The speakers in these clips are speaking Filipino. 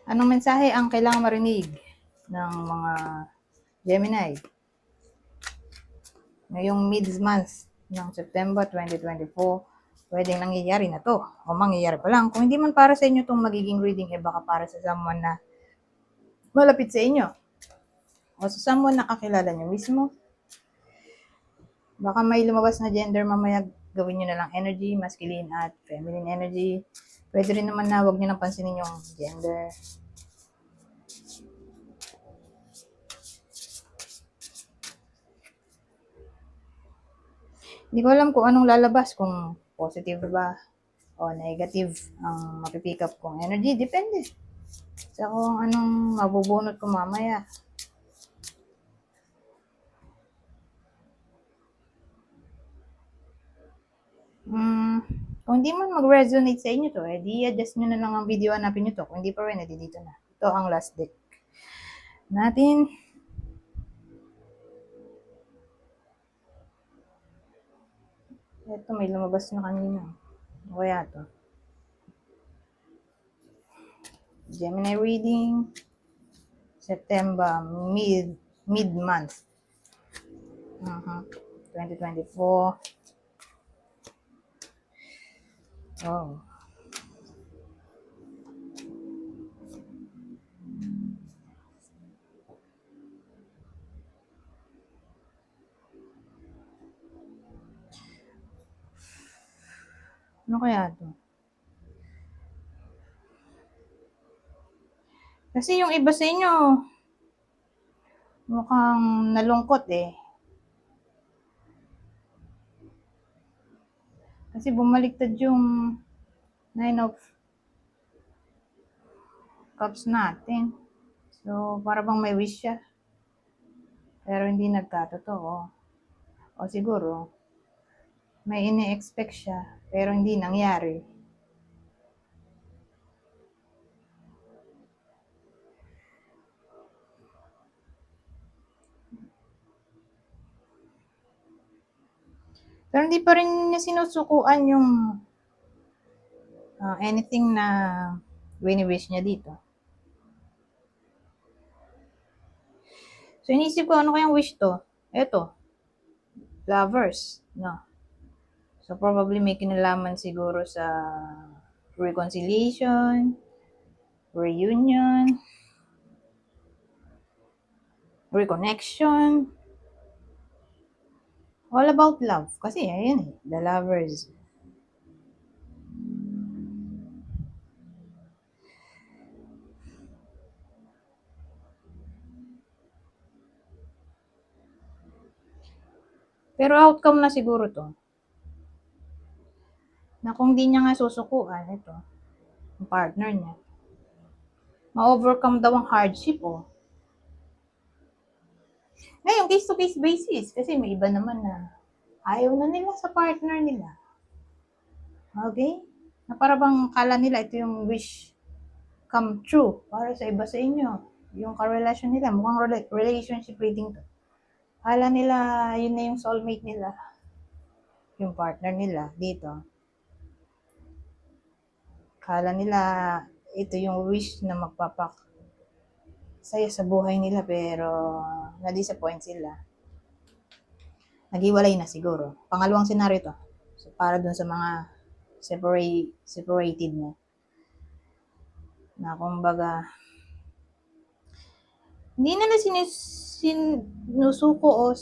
Anong mensahe ang kailangan marinig ng mga Gemini ngayong mid-month ng September 2024? Pwedeng nangyayari na to o mangyayari pa lang. Kung hindi man para sa inyo itong magiging reading, baka para sa someone na malapit sa inyo o sa someone na kakilala nyo mismo. Baka may lumabas na gender mamaya, gawin nyo na lang energy, masculine at feminine energy. Pwede rin naman na huwag nyo nang pansinin yung gender. Hindi ko alam kung anong lalabas, kung positive ba o negative ang mapipick up kong energy. Depende sa kung anong mabubunot ko mamaya. Kung hindi man mag-resonate sa inyo to, di adjust nyo na lang ang video, hanapin nyo to. Kung hindi pa rin, dito na. Ito ang last deck natin. Ito, may lumabas na kanina. O kaya to. Gemini reading, September, mid-month. 2024. Oh. Ano kaya to? Kasi yung iba sa inyo, mukhang nalungkot eh. Kasi bumaliktad yung 9 of Cups natin. So, para bang may wish siya. Pero hindi nagkatotoo. O siguro, may ini-expect siya, pero hindi nangyari. Pero hindi pa rin niya sinusukuan yung anything na wini-wish niya dito. So, inisip ko, ano kayang wish to? Eto, lovers, no? So, probably may kinalaman siguro sa reconciliation, reunion, reconnection, all about love. Kasi, ayan eh, the lovers. Pero outcome na siguro to. Na kung di niya nga susukuan, ito, ang partner niya, ma-overcome daw ang hardship, oh. Ngayon, case-to-case basis, kasi may iba naman na ayaw na nila sa partner nila. Okay? Na para bang kala nila ito yung wish come true para sa iba sa inyo. Yung karelasyon nila, mukhang relationship reading to. Kala nila yun na yung soulmate nila. Yung partner nila dito. Kala nila ito yung wish na magpapak saya sa buhay nila, pero na-disappoint sila. Naghiwalay na siguro. Pangalawang senaryo to. So, para dun sa mga separated na kumbaga hindi nila sinusuko o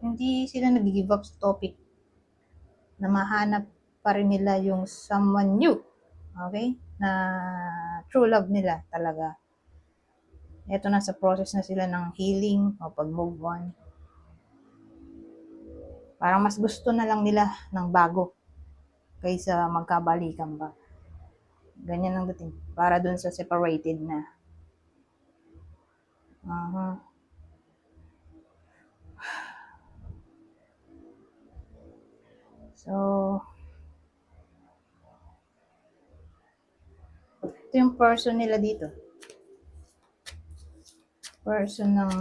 hindi sila nag-give up sa topic na mahanap pa rin nila yung someone new. Okay? Na true love nila talaga. Ito na sa process na sila ng healing o pag-move on. Parang mas gusto na lang nila ng bago kaysa magkabalikan ba. Ganyan ang dating. Para dun sa separated na. So, ito yung person nila dito. Person ng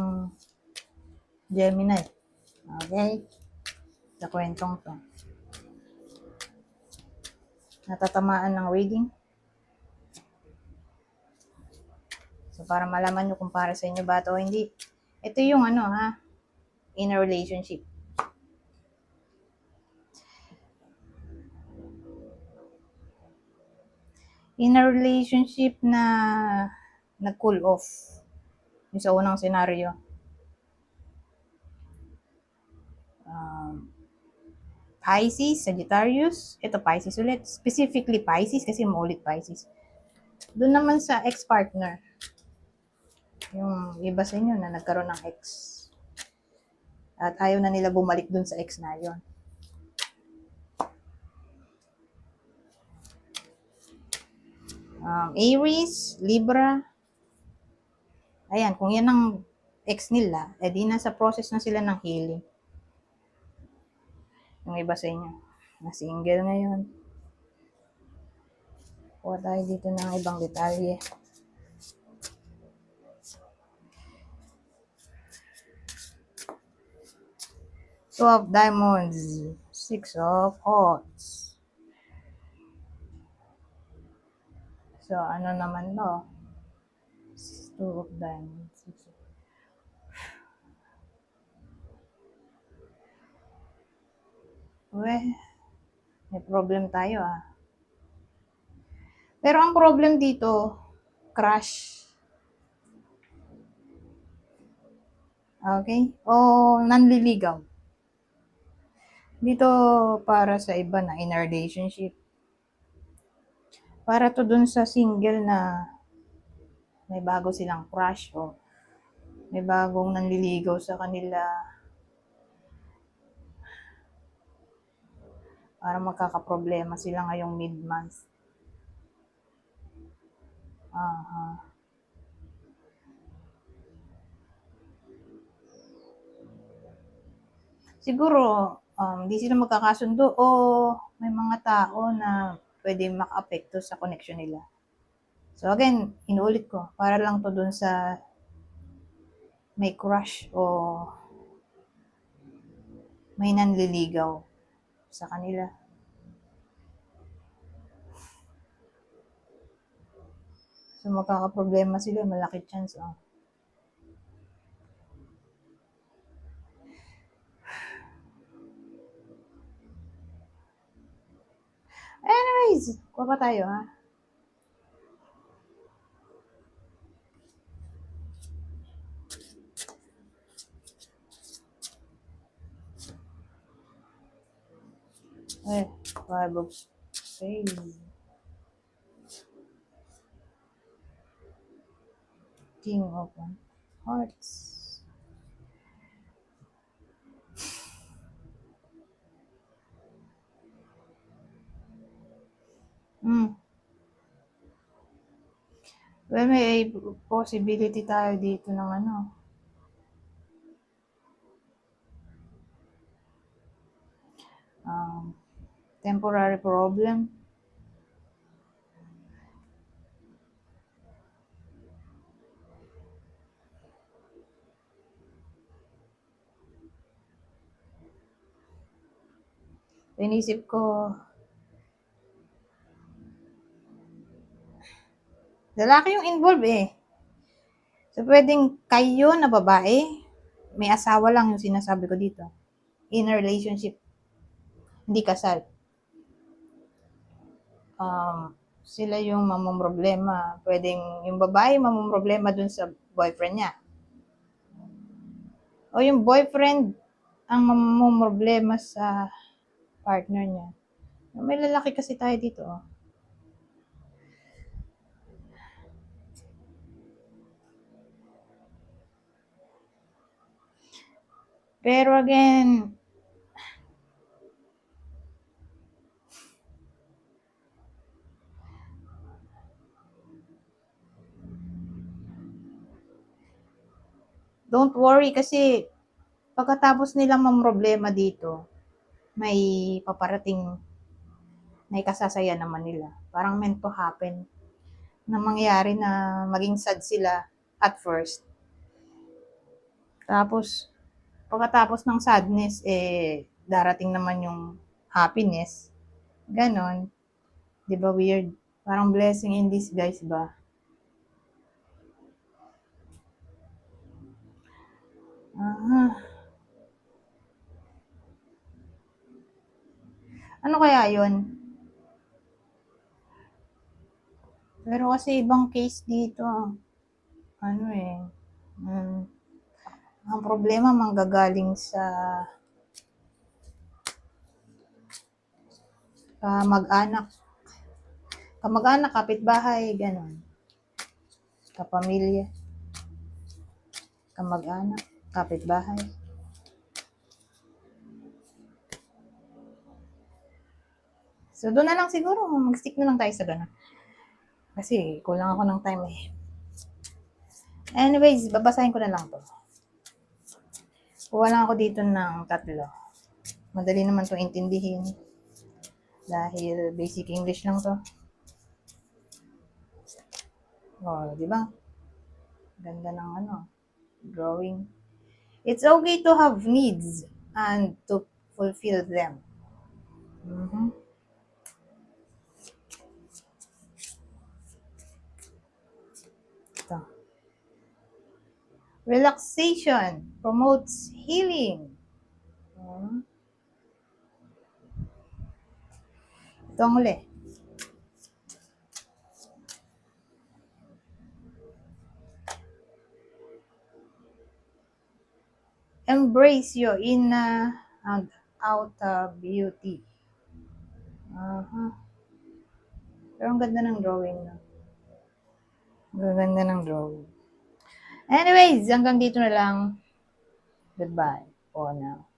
Gemini. Okay? Sa kwentong to. Natatamaan ng reading. para malaman nyo kung para sa inyo ba ito o hindi. Ito yung in a relationship. In a relationship na nag-cool off. Yung sa unang senaryo. Pisces, Sagittarius. Ito Pisces ulit. Specifically Pisces kasi maulit Pisces. Doon naman sa ex-partner. Yung iba sa inyo na nagkaroon ng ex. At ayaw na nila bumalik doon sa ex na yon. Aries, Libra. Ayan, kung yan ang ex nila, di nasa process na sila ng healing. Yung iba sa inyo, na single ngayon. Kuha tayo dito ng ibang detalye. Two of Diamonds, Six of Hearts. So, ano naman to? Two of Diamonds, Six of may problem tayo Pero ang problem dito, crush. Okay? O nanliligaw. Dito para sa iba na in a relationship. Para to dun sa single na may bago silang crush o may bagong nanliligaw sa kanila. Para magkakaproblema sila ngayong mid-month. Siguro, di sila magkakasundo o may mga tao na pwede maka-apekto sa connection nila. So again, inuulit ko, para lang to dun sa may crush o may nanliligaw sa kanila. So magkakaproblema sila, malaki chance. Anyways, kuha pa tayo Five of Spades. King of Hearts. Well, may possibility tayo dito ng temporary problem. Inisip ko, lalaki yung involved So, pwedeng kayo na babae, may asawa lang yung sinasabi ko dito. In a relationship. Hindi kasal. Sila yung mamumroblema. Pwedeng yung babae mamumroblema dun sa boyfriend niya. O yung boyfriend ang mamumroblema sa partner niya. May lalaki kasi tayo dito. Pero again, don't worry kasi pagkatapos nilang mamroblema dito, may paparating may kasasaya naman nila. Parang meant to happen na mangyari na maging sad sila at first. Tapos, pagkatapos ng sadness, darating naman yung happiness. Ganon. Di ba weird? Parang blessing in disguise ba? Ah, ano kaya yun? Pero kasi ibang case dito. Ano eh. mm, ang problema manggagaling sa kamag-anak. Kamag-anak, kapitbahay, ganon. Kapamilya, kamag-anak, kapitbahay. So, doon na lang siguro. Mag-stick na lang tayo sa ganon. Kasi kulang ako ng time eh. Anyways, babasahin ko na lang to. Kuha lang ako dito ng 3. Madali naman to intindihin. Dahil basic English lang to. Oh, di ba? Ganda ng drawing. It's okay to have needs and to fulfill them. Mhm. Ito. Relaxation promotes healing. Ito ang huli. Embrace your inner and outer beauty. Pero ang ganda ng drawing na. Ang ganda ng drawing. Anyways, hanggang dito na lang. Goodbye for now.